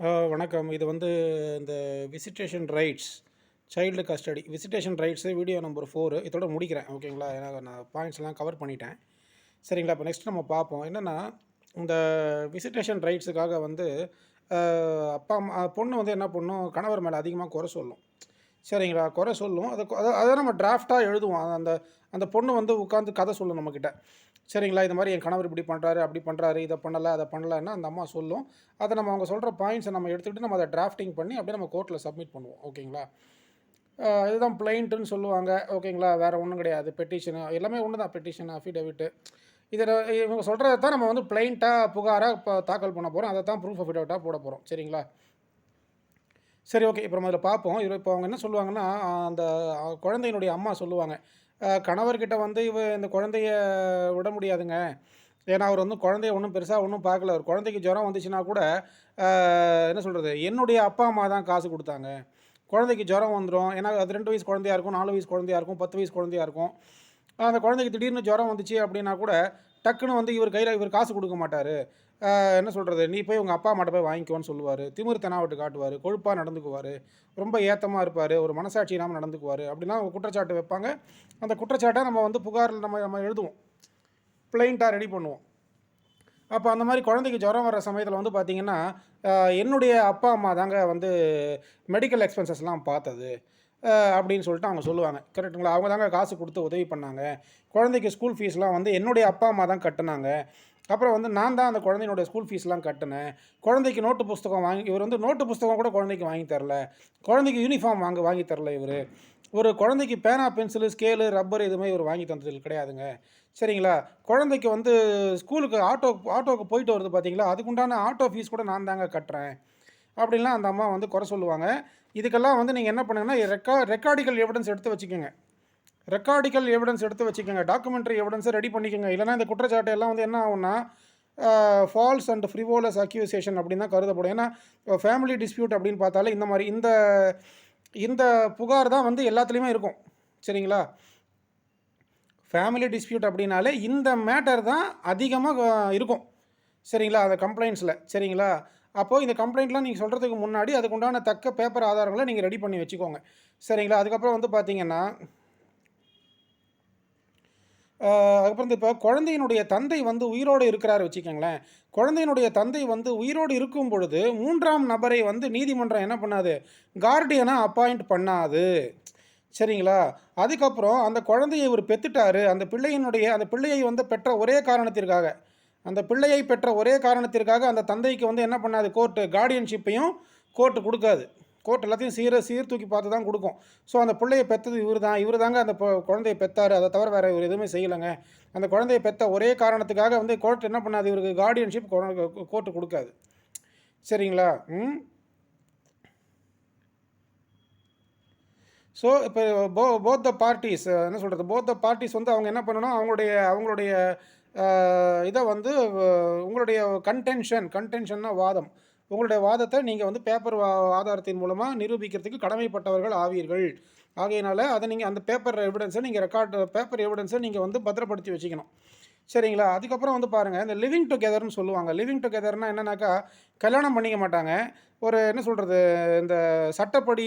வணக்கம். இது வந்து இந்த visitation rights, child custody visitation rights video number 4 இதோட முடிக்கிறேன். ஓகேங்களா? ஏன்னா நான் பாயிண்ட்ஸ்லாம் கவர் பண்ணிட்டேன். சரிங்களா? இப்போ நெக்ஸ்ட் நம்ம பார்ப்போம். என்னென்னா, இந்த விசிட்டேஷன் ரைட்ஸுக்காக வந்து அ அப்பா, அம்மா பொண்ணு வந்து என்ன பண்ணும், கணவர் மேல அதிகமா குறை சொல்லும். சரிங்களா? குறை சொல்லும். அத நம்ம டிராஃப்ட்டா எழுதுவோம். அந்த அந்த பொண்ணு வந்து உட்காந்து கதை சொல்லும் நம்மகிட்ட. சரிங்களா? இது மாரி என் கணவர் இப்படி பண்றாரு, அப்படி பண்றாரு, இத பண்ணல, அத பண்ணலன்னா அந்த அம்மா சொல்லும். அத நம்ம அவங்க சொல்ற பாயிண்ட்ஸ நம்ம எடுத்துக்கிட்டு நம்ம அத டிராஃப்டிங் பண்ணி அப்படியே நம்ம கோர்ட்ல சப்மிட் பண்ணுவோம். ஓகேங்களா? இதுதான் பிளைன்ட்டுன்னு சொல்லுவாங்க. ஓகேங்களா? வேற ஒண்ணும் கிடையாது. பெட்டிஷனு எல்லாமே ஒண்ணு தான். பெட்டிஷன், அஃபிடவிட்டு. இத இவங்க சொல்றத தான் நம்ம வந்து பிளைன்ட்டா, புகாரா தாக்கல் பண்ண போறோம். அத தான் ப்ரூஃப் அஃபிடவிட்டா போட போறோம். சரிங்களா? சரி, ஓகே. இப்போ நம்ம இதில பார்ப்போம். இப்போ அவங்க என்ன சொல்லுவாங்கன்னா, அந்த குழந்தையினுடைய அம்மா சொல்லுவாங்க. கணவர்கிட்ட வந்து இந்த குழந்தைய விட முடியாதுங்க. ஏன்னா, அவர் வந்து குழந்தைய ஒண்ணும் பெருசா ஒண்ணும் பார்க்கல. ஒரு குழந்தைக்கு ஜுரம் வந்துச்சுன்னா கூட, அ என்ன சொல்றது? என்னுடைய அப்பா, அம்மா தான் காசு குடுத்தாங்க. குழந்தைக்கு ஜுரம் வந்துரும். ஏன்னா, அது 2 வயசு குழந்தையா இருக்கும், 4 வயசு குழந்தையா இருக்கும், 10 வயசு குழந்தையா இருக்கும். அந்த குழந்தைக்கு திடீர்னு ஜுரம் வந்துச்சு அப்படின்னா கூட, டக்குனு வந்து இவர் காசு குடுக்க மாட்டாரு. என்ன சொல்றது? "நீ போய் உங்க அப்பா அம்மாட்ட போய் வாங்கிக்கோன்னு" சொல்லுவாரு. திமிரு தெனாவட்டு காட்டுவாரு. கொழுப்பா நடந்துக்குவாரு. ரொம்ப ஏத்தமா இருப்பாரு. ஒரு மனசாட்சி இல்லாம நடந்துக்குவாரு. அப்படிலாம் அவங்க குற்றச்சாட்டு வைப்பாங்க. அந்த குற்றச்சாட்ட நம்ம வந்து புகார்ல நம்ம நம்ம எழுதுவோம். பிளைன்ட்டா ரெடி பண்ணுவோம். அப்ப அந்த மாரி குழந்தைக்கு ஜுரம் வர சமயத்தில வந்து பார்த்தீங்கன்னா, அ என்னுடைய அப்பா, அம்மா தாங்க வந்து மெடிக்கல் எக்ஸ்பென்சஸ்லாம் பார்த்தது. அப்படின்னு சொல்லிட்டு அவங்க சொல்லுவாங்க. கரெக்ட்டுங்களா? அவங்க தாங்க காசு குடுத்து உதவி பண்ணாங்க. குழந்தைக்கு ஸ்கூல் ஃபீஸ்லாம் வந்து என்னுடைய அப்பா, அம்மா தான் கட்டுனாங்க. அப்புறம் வந்து நான் தான் அந்த குழந்தையினுடைய ஸ்கூல் ஃபீஸ்லாம் கட்டுனேன். குழந்தைக்கு நோட்டு புஸ்தகம் இவரு வந்து நோட்டு புஸ்தகம் கூட குழந்தைக்கு வாங்கி தரல. குழந்தைக்கு யூனிஃபார்ம் வாங்கி தரல இவரு. ஒரு குழந்தைக்கு பேனா, பென்சிலு, ஸ்கேலு, ரப்பர் எதுவுமே இவரு வாங்கி தந்தது கிடையாதுங்க. சரிங்களா? குழந்தைக்கு வந்து ஸ்கூலுக்கு ஆட்டோக்கு போயிட்டு வருது பார்த்தீங்களா, அதுக்குண்டான ஆட்டோ ஃபீஸ் கூட நான் தாங்க கட்டுறேன். அப்படின்லாம் அந்த அம்மா வந்து குறை சொல்லுவாங்க. இதுக்கெல்லாம் வந்து நீங்க என்ன பண்ணுங்கன்னா, ரெக்கார்டிகல் எவிடன்ஸ் எடுத்து வச்சுக்கங்க. ரெக்கார்டிகல் எவிடன்ஸ் எடுத்து வச்சுக்கங்க. டாக்குமென்டரி எவிடன்ஸ ரெடி பண்ணிக்கங்க. இல்லன்னா இந்த குற்றச்சாட்டு எல்லாம் வந்து என்ன ஆகும்னா, ஃபால்ஸ் அண்ட் ஃப்ரிவோலஸ் அக்யூசேஷன் அப்படின்னு தான் கருதப்படும். ஏன்னா, ஃபேமிலி டிஸ்பியூட் அப்படின்னு பார்த்தாலே இந்த மாரி இந்த இந்த புகார் தான் வந்து எல்லாத்துலயுமே இருக்கும். சரிங்களா? ஃபேமிலி டிஸ்பியூட் அப்படின்னாலே இந்த மேட்டர் தான் அதிகமா இருக்கும். சரிங்களா? அந்த கம்ப்ளைண்ட்ஸ்ல. சரிங்களா? அப்போ இந்த கம்ப்ளைண்ட்லாம் நீங்க சொல்றதுக்கு முன்னாடி அதுக்கு உண்டான தக்க பேப்பர் ஆதாரங்கள நீங்க ரெடி பண்ணி வச்சுக்கோங்க. சரிங்களா? அதுக்கப்புறம் வந்து பார்த்தீங்கன்னா, அதுக்கப்புறம் இப்போ குழந்தையினுடைய தந்தை வந்து உயிரோடு இருக்கிறாரு வச்சுக்கங்களேன். குழந்தையினுடைய தந்தை வந்து உயிரோடு இருக்கும் பொழுது 3ஆம் நபரை வந்து நீதிமன்றம் என்ன பண்ணாது? கார்டியனா அப்பாயிண்ட் பண்ணாது. சரிங்களா? அதுக்கப்புறம் அந்த குழந்தைய இவரு பெத்துட்டாரு. அந்த பிள்ளையை வந்து பெற்ற ஒரே காரணத்திற்காக அந்த பிள்ளையை பெற்ற ஒரே காரணத்திற்காக அந்த தந்தைக்கு வந்து என்ன பண்ணாது கார்டியன்ஷிப்பையும் கோர்ட் குடுக்காது. கோர்ட் எல்லாத்தையும் சீர்தூக்கி பார்த்து தான் குடுக்கும். ஸோ அந்த புள்ளைய பெத்தது இவரு தான். இவரு தாங்க அந்த குழந்தைய பெத்தாரு. அத தவிர வேற இவரு எதுவுமே செய்யலங்க. அந்த குழந்தைய பெத்த ஒரே காரணத்துக்காக வந்து கோர்ட் என்ன பண்ணாது? இவருக்கு கார்டியன்ஷிப் கோர்ட் குடுக்காது. சரிங்களா? ம். ஸோ, இப்போ போத் த பார்ட்டீஸ் என்ன சொல்றது? போத் த பார்ட்டீஸ் வந்து அவங்க என்ன பண்ணணும்? அவங்களுடைய அவங்களுடைய அ இத வந்து உங்களுடைய கன்டென்ஷன்னா வாதம். உங்களுடைய வாதத்த நீங்க வந்து பேப்பர் ஆதாரத்தின் மூலமா நிரூபிக்கிறதுக்கு கடமைப்பட்டவர்கள் ஆவீர்கள். ஆகையினால அத நீங்க அந்த பேப்பர் எவிடன்ஸ நீங்க வந்து பத்திரப்படுத்தி வச்சுக்கணும். சரிங்களா? அதுக்கப்புறம் வந்து பாருங்க, இந்த லிவிங் டுகெதர்ன்னு சொல்லுவாங்க. லிவிங் டுகெதர்னா என்னன்னாக்கா, கல்யாணம் பண்ணிக்க மாட்டாங்க. ஒரு என்ன சொல்றது? இந்த சட்டப்படி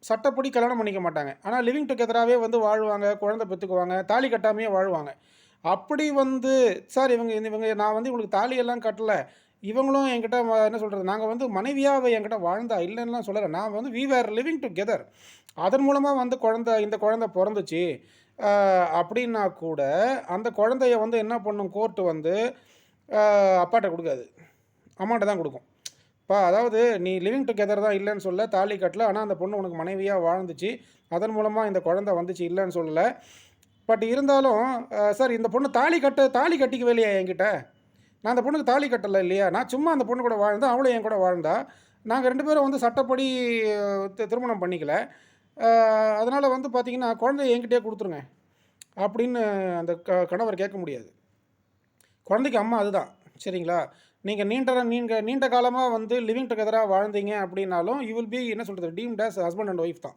சட்டப்படி கல்யாணம் பண்ணிக்க மாட்டாங்க. ஆனா லிவிங் டுகெதராவே வந்து வாழ்வாங்க, குழந்தை பெத்துக்குவாங்க, தாலி கட்டாமயே வாழ்வாங்க. அப்படி வந்து சார் இவங்க இவங்க நான் வந்து இவங்களுக்கு தாலியெல்லாம் கட்டல. இவங்களும் என்கிட்ட என்ன சொல்றது? நாங்க வந்து மனைவியா அவ என்கிட்ட வாழ்ந்தா, இல்லன்னுலாம் சொல்லல. நான் வந்து வி வேர் லிவிங் டுகெதர். அதன் மூலமா வந்து இந்த குழந்தை பொறந்துச்சு. அ அப்படின்னா கூட, அந்த குழந்தைய வந்து என்ன பண்ணும் கோர்ட் வந்து, அ அப்பாட்ட குடுக்காது. அம்மாட்ட தான் குடுக்கும். அதாவது நீ லிவிங் டுகெதர் தான் இல்லன்னு சொல்லல, தாலி கட்டல. ஆனா அந்த பொண்ணு உனக்கு மனைவியா வாழ்ந்துச்சு. அதன் மூலமா இந்த குழந்தை வந்துச்சு இல்லன்னு சொல்லல. பட் இருந்தாலும், சார் இந்த பொண்ணு தாலி கட்டிக்கவே இல்லையா என்கிட்ட? நான் அந்த பொண்ணுக்கு தாலி கட்டல இல்லையா? நான் சும்மா அந்த பொண்ணு கூட வாழ்ந்தேன். அவளும் என் கூட வாழ்ந்தா. நாங்க 2 பேரும் வந்து சட்டப்படி திருமணம் பண்ணிக்கல. அ அதனால வந்து பார்த்தீங்கன்னா, குழந்தைய என்கிட்டயே குடுத்துருங்க. அப்படின்னு அந்த கணவர் கேட்க முடியாது. குழந்தைக்கு அம்மா அதுதான். சரிங்களா? நீங்க நீண்ட காலமா வந்து லிவிங் டுகெதரா வாழ்ந்தீங்க அப்படின்னாலும், யூ வில் பி என்ன சொல்றது? Deemed as husband and wife தான்.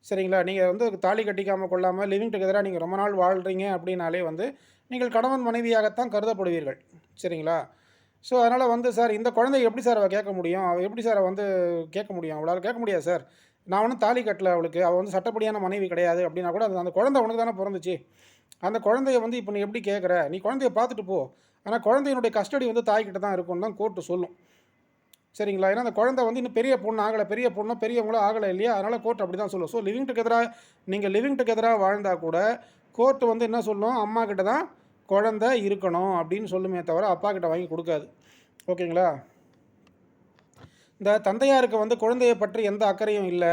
சரிங்களா? நீங்க வந்து தாலி கட்டிக்காம கொள்ளாம லிவிங் டுகெதரா நீங்க ரொம்ப நாள் வாழ்றீங்க அப்படின்னாலே வந்து, நீங்கள் கணவன் மனைவியாகத்தான் கருதப்படுவீர்கள். சரிங்களா? ஸோ அதனால் வந்து சார் இந்த குழந்தைய எப்படி சார் அவள் கேட்க முடியும்? அவள் எப்படி சார் வந்து கேட்க முடியும்? அவளால கேட்க முடியாது சார். நான் ஒன்றும் தாலி கட்டல அவளுக்கு. அவள் வந்து சட்டப்படியான மனைவி கிடையாது அப்படின்னா கூட அந்த குழந்தை உனக்கு தானே பிறந்துச்சு. அந்த குழந்தைய வந்து இப்போ நீ எப்படி கேட்குற? நீ குழந்தைய பார்த்துட்டு போ. ஆனா குழந்தையினுடைய கஸ்டடி வந்து தாய்கிட்ட தான் இருக்கும்னு தான் கோர்ட்டு சொல்லும். சரிங்களா? ஏன்னா அந்த குழந்தை வந்து இன்னும் பெரிய பொண்ணு ஆகல. பெரிய பொண்ணோ பெரியவங்களோ ஆகல இல்லையா? அதனால கோர்ட் அப்படி தான் சொல்லும். ஸோ லிவிங் டுகெதரா வாழ்ந்தா கூட கோர்ட் வந்து என்ன சொல்லும்? அம்மா கிட்ட தான் குழந்தை இருக்கணும் அப்படின்னு சொல்லுமே தவிர அப்பா கிட்ட வாங்கி கொடுக்காது. ஓகேங்களா? இந்த தந்தையாருக்கு வந்து குழந்தையை பற்றி எந்த அக்கறையும் இல்லை,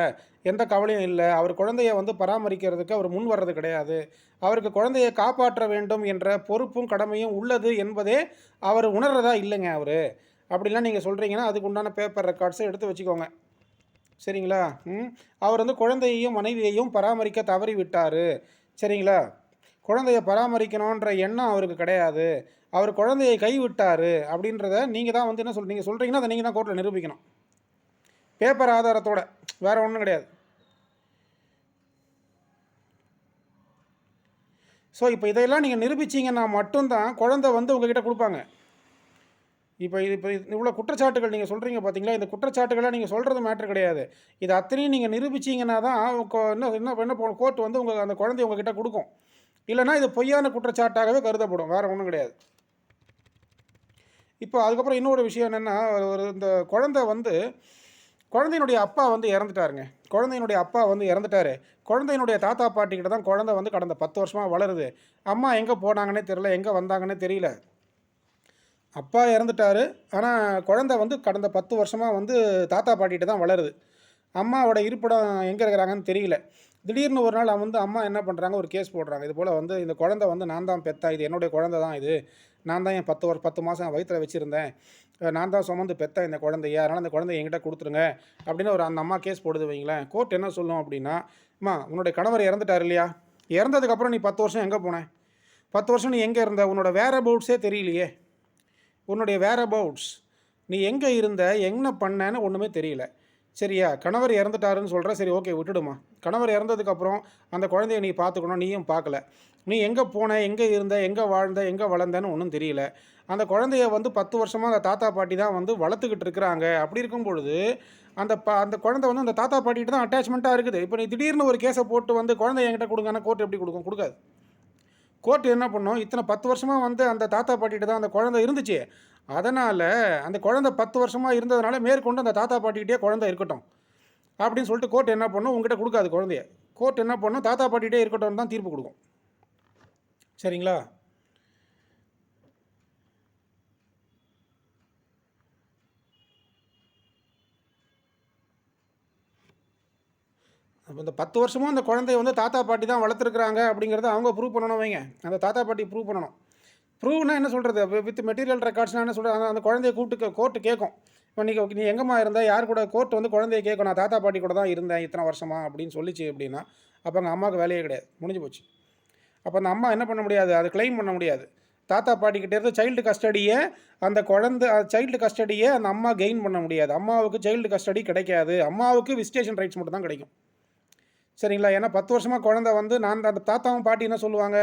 எந்த கவலையும் இல்லை. அவர் குழந்தைய வந்து பராமரிக்கிறதுக்கு அவர் முன் வர்றது கிடையாது. அவருக்கு குழந்தையை காப்பாற்ற வேண்டும் என்ற பொறுப்பும் கடமையும் உள்ளது என்பதே அவர் உணர்றதா இல்லைங்க அவரு. அப்படிலாம் நீங்கள் சொல்கிறீங்கன்னா அதுக்கு உண்டான பேப்பர் ரெக்கார்ட்ஸை எடுத்து வச்சுக்கோங்க. சரிங்களா? அவர் வந்து குழந்தையையும் மனைவியையும் பராமரிக்க தவறி விட்டார். சரிங்களா? குழந்தைய பராமரிக்கணுன்ற எண்ணம் அவருக்கு கிடையாது. அவர் குழந்தையை கைவிட்டார் அப்படின்றத நீங்கள் தான் வந்து என்ன நீங்கள் சொல்கிறீங்கன்னா அதை நீங்கள் தான் கோர்ட்டில் நிரூபிக்கணும். பேப்பர் ஆதாரத்தோட, வேறு ஒன்றும் கிடையாது. ஸோ இப்போ இதையெல்லாம் நீங்கள் நிரூபிச்சிங்கன்னா மட்டும்தான் குழந்தை வந்து உங்ககிட்ட கொடுப்பாங்க. இப்போ இவ்வளோ குற்றச்சாட்டுகள் நீங்கள் சொல்கிறீங்க பார்த்தீங்களா? இந்த குற்றச்சாட்டுகளாக நீங்கள் சொல்கிறது மேட்ரு கிடையாது. இது அத்தனையும் நீங்கள் நிரூபிச்சிங்கன்னா தான் என்ன என்ன என்ன கோர்ட் வந்து அந்த குழந்தைய உங்ககிட்ட கொடுக்கும். இல்லைனா இது பொய்யான குற்றச்சாட்டாகவே கருதப்படும். வேறு ஒன்றும் கிடையாது. இப்போ அதுக்கப்புறம் இன்னொரு விஷயம் என்னென்னா, இந்த குழந்தை வந்து குழந்தையினுடைய அப்பா வந்து இறந்துட்டாருங்க. குழந்தையினுடைய அப்பா வந்து இறந்துட்டாரு. குழந்தையினுடைய தாத்தா பாட்டிக்கிட்ட தான் குழந்தை வந்து கடந்த 10 வருஷமாக வளருது. அம்மா எங்கே போனாங்கன்னே தெரியல, எங்கே வந்தாங்கன்னே தெரியல. அப்பா இறந்துட்டாரு. ஆனால் குழந்தை வந்து கடந்த 10 வருஷமாக வந்து தாத்தா பாட்டிகிட்ட தான் வளருது. அம்மாவோட இருப்பிடம் எங்கே இருக்கிறாங்கன்னு தெரியல. திடீர்னு ஒரு நாள் வந்து அம்மா என்ன பண்ணுறாங்க, ஒரு கேஸ் போடுறாங்க. இது போல் வந்து இந்த குழந்தை வந்து நான் தான் பெத்தேன், இது என்னுடைய குழந்தை தான் இது. நான் தான் என் 10 மாதம் வயிற்றில் வச்சுருந்தேன். நான் தான் சுமந்து பெத்தேன் இந்த குழந்தைய. அதனால் அந்த குழந்தைய என்கிட்ட கொடுத்துருங்க அப்படின்னு அந்த அம்மா கேஸ் போடுது வைங்களேன். கோர்ட் என்ன சொல்லும் அப்படின்னா, அம்மா உன்னுடைய கணவர் இறந்துட்டார் இல்லையா? இறந்ததுக்கப்புறம் நீ 10 வருஷம் எங்கே போனேன்? 10 வருஷம் நீ எங்கே இருந்த? உன்னோட வேர் அபவுட்ஸே தெரியலையே. உன்னுடைய வேர் அபவுட்ஸ் நீ எங்கே இருந்த, என்ன பண்ணேன்னு ஒன்றுமே தெரியல. சரியா? கணவர் இறந்துட்டாருன்னு சொல்கிற, சரி ஓகே விட்டுடுமா. கணவர் இறந்ததுக்கப்புறம் அந்த குழந்தைய நீ பார்த்துக்கணும், நீயும் பார்க்கல. நீ எங்கே போன, எங்கே இருந்த, எங்கே வாழ்ந்த, எங்கே வளர்ந்தேன்னு ஒன்றும் தெரியல. அந்த குழந்தைய வந்து 10 வருஷமாக அந்த தாத்தா பாட்டி தான் வந்து வளர்த்துக்கிட்டு இருக்கிறாங்க. அப்படி இருக்கும் பொழுது அந்த குழந்தை வந்து அந்த தாத்தா பாட்டிகிட்ட தான் அட்டாச்மெண்ட்டாக இருக்குது. இப்போ நீ திடீர்னு ஒரு கேஸை போட்டு வந்து குழந்தைய என்கிட்ட கொடுங்கன்னா கோர்ட் எப்படி கொடுக்கும்? கொடுக்காது. கோர்ட் என்ன பண்ணும், இத்தனை 10 வருஷமாக வந்து அந்த தாத்தா பாட்டிகிட்ட தான் அந்த குழந்தை இருந்துச்சு. அதனால் அந்த குழந்தை 10 வருஷமாக இருந்ததுனால மேற்கொண்டு அந்த தாத்தா பாட்டிக்கிட்டே குழந்தை இருக்கட்டும் அப்படின்னு சொல்லிட்டு கோர்ட் என்ன பண்ணும், உங்ககிட்ட கொடுக்காது குழந்தைய. கோர்ட் என்ன பண்ணும், தாத்தா பாட்டிகிட்டே இருக்கட்டும் தான் தீர்ப்பு கொடுக்கும். சரிங்களா? அப்போ இந்த 10 வருஷமும் அந்த குழந்தைய வந்து தாத்தா பாட்டி தான் வளர்த்துருக்குறாங்க அப்படிங்கிறத அவங்க ப்ரூவ் பண்ணணும் வைங்க. அந்த தாத்தா பாட்டி ப்ரூவ் பண்ணணும். ப்ரூவ்னா என்ன சொல்கிறது, வித் மெட்டீரியல் ரெக்கார்ட்ஸ்னால் என்ன சொல்கிறது, அந்த குழந்தைய கூப்பிட்டு கோர்ட்டு கேட்கும். இப்போ நீ எங்கேம்மா இருந்த, யார் கூட, கோர்ட் வந்து குழந்தைய கேட்கும். நான் தாத்தா பாட்டி கூட தான் இருந்தேன் இத்தனை வருஷமா அப்படின்னு சொல்லிச்சு அப்படின்னா, அப்போ அங்கே அம்மாவுக்கு வேலையே கிடையாது, முடிஞ்சு போச்சு. அப்போ அந்த அம்மா என்ன பண்ண முடியாது, அதை கிளைம் பண்ண முடியாது. தாத்தா பாட்டிக்கிட்டே இருந்து சைல்டு கஸ்டடியை அந்த அம்மா கெயின் பண்ண முடியாது. அம்மாவுக்கு சைல்டு கஸ்டடி கிடைக்காது. அம்மாவுக்கு விசிட்டேஷன் ரைட்ஸ் மட்டும் தான் கிடைக்கும். சரிங்களா? ஏன்னா 10 வருஷமாக குழந்தை வந்து அந்த தாத்தாவும் பாட்டி என்ன சொல்லுவாங்க,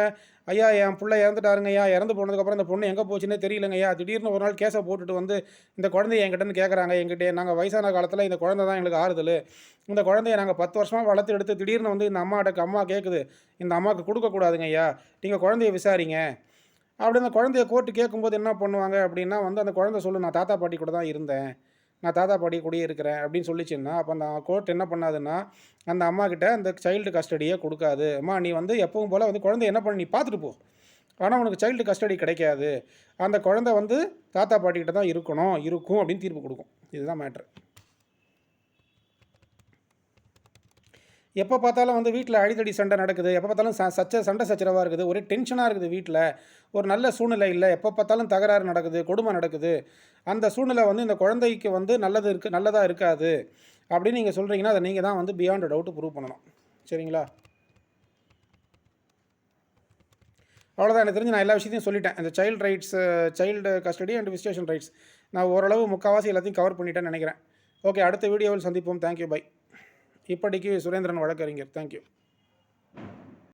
ஐயா என் பிள்ளை இறந்துட்டாருங்க ஐயா, இறந்து போனதுக்கப்புறம் இந்த பொண்ணு எங்கே போச்சுன்னே தெரியலங்க ஐயா, திடீர்னு ஒரு நாள் கேஸை போட்டுட்டு வந்து இந்த குழந்தைய என்கிட்டன்னு கேட்குறாங்க. எங்கிட்டே நாங்கள் வயசான காலத்தில் இந்த குழந்தை தான் எங்களுக்கு ஆறுதல். இந்த குழந்தைய நாங்கள் 10 வருஷமாக வளர்த்து எடுத்து திடீர்னு வந்து இந்த அம்மா கேட்குது, இந்த அம்மாவுக்கு கொடுக்கக்கூடாதுங்க ஐயா, நீங்கள் குழந்தைய விசாரிங்க அப்படி. அந்த குழந்தைய கோர்ட்டு கேட்கும்போது என்ன பண்ணுவாங்க அப்படின்னா வந்து அந்த குழந்தை சொல்லு, நான் தாத்தா பாட்டி கூட தான் இருந்தேன், நான் தாத்தா பாட்டி கூடயே இருக்கிறேன் அப்படின்னு சொல்லிச்சுன்னா, அப்போ அந்த கோர்ட் என்ன பண்ணாதுன்னா அந்த அம்மா கிட்ட அந்த சைல்டு கஸ்டடியை கொடுக்காது. அம்மா நீ வந்து எப்பவும் போல் வந்து குழந்தை என்ன பண்ணி நீ பார்த்துட்டு போ, ஆனால் உனக்கு சைல்டு கஸ்டடி கிடைக்காது. அந்த குழந்தை வந்து தாத்தா பாட்டிக்கிட்ட தான் இருக்கும் அப்படின்னு தீர்ப்பு கொடுக்கும். இதுதான் மேட்ரு. எப்போ பார்த்தாலும் வந்து வீட்டில் அடித்தடி சண்டை நடக்குது, எப்போ பார்த்தாலும் சண்டை சச்சரவாக இருக்குது, ஒரே டென்ஷனாக இருக்குது வீட்டில், ஒரு நல்ல சூழ்நிலை இல்லை, எப்போ பார்த்தாலும் தகராறு நடக்குது, கொடுமை நடக்குது. அந்த சூழ்நிலை வந்து இந்த குழந்தைக்கு வந்து நல்லதாக இருக்காது அப்படின்னு நீங்கள் சொல்கிறீங்கன்னா அதை நீங்கள் தான் வந்து பியாண்ட் டவுட்டு ப்ரூவ் பண்ணணும். சரிங்களா? அவ்வளோதான். எனக்கு தெரிஞ்சு நான் எல்லா விஷயத்தையும் சொல்லிட்டேன். இந்த child custody and visitation rights நான் ஓரளவு முக்கால்வாசி எல்லாத்தையும் கவர் பண்ணிட்டேன்னு நினைக்கிறேன். ஓகே, அடுத்த வீடியோவில் சந்திப்போம். Thank you, bye. இப்படிக்கு சுரேந்திரன் வழக்கறிஞர். தேங்க்யூ.